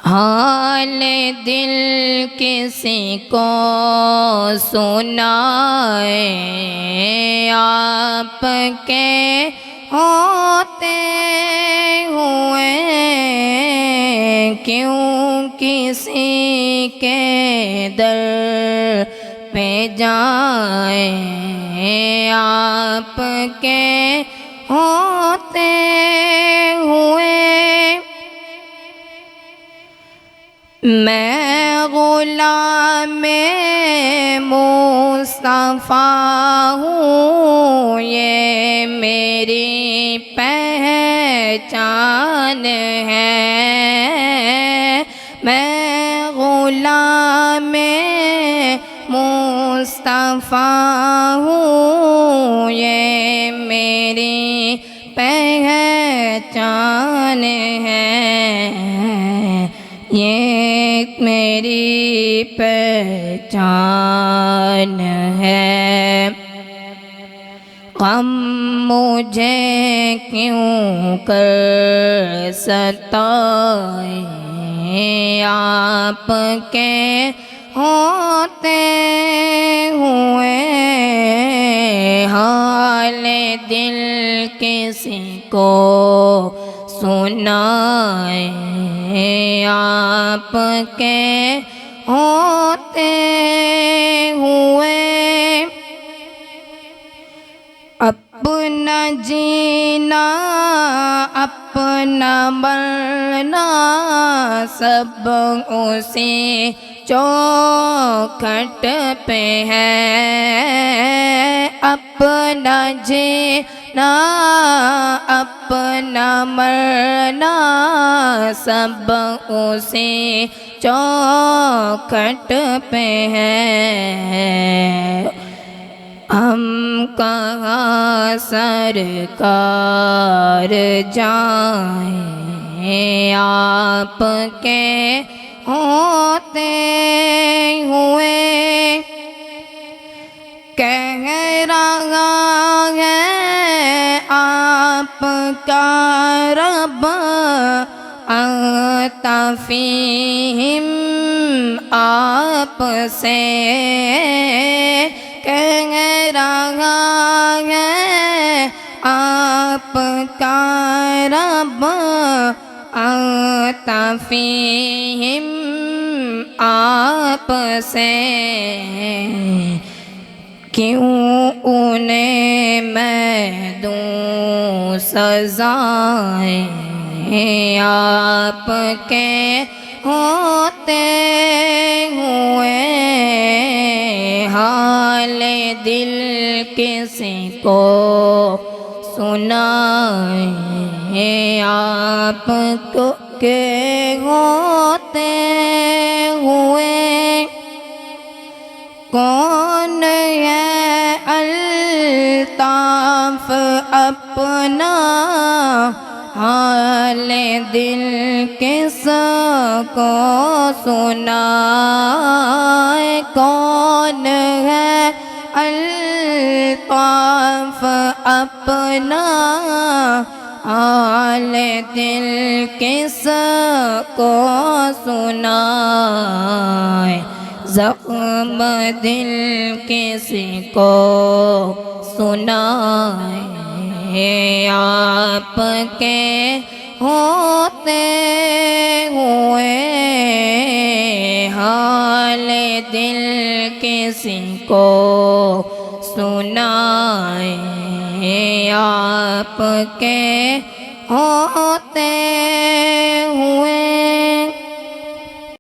حال دل کسی کو سنائے آپ کے ہوتے ہوئے، کیوں کسی کے در پہ جائیں آپ کے ہوتے ہوئے۔ میں غلام مصطفیٰ ہوں، یہ میری پہچان ہے۔ میں غلام مصطفیٰ ہوں، یہ میری پہچان ہے، یہ میری پہچان ہے۔ غم مجھے کیوں کر ستائے آپ کے ہوتے ہوئے، حال دل کسی کو سنائے آپ کے ہوتے ہوئے۔ اپنا جینا اپنا مرنا سب اسی چوکھٹ پہ ہے، اپنا جینا اپنا مرنا سب اسی چوکھٹ پہ ہے۔ ہم کہاں سرکار جائیں آپ کے ہوتے ہوئے، کہہ رہا ہے آپ کا رب انت فیہم آپ سے، کہہ رہا ہے آپ کا رب انت فیہم آپ سے، کیوں انہیں میں دوں سزائیں آپ کے ہوتے ہوئے، حال دل کسی کو سنائیں آپ کے ہوتے ہوئے۔ کون ہے الطاف اپنا حال دل کس کو سنائے، کون ہے الطاف اپنا حال دل کس کو سنائے، زخم دل کسی کو سنائے آپ کے ہوتے ہوئے، حال دل کسی کو سنائے آپ کے ہوتے ہوئے۔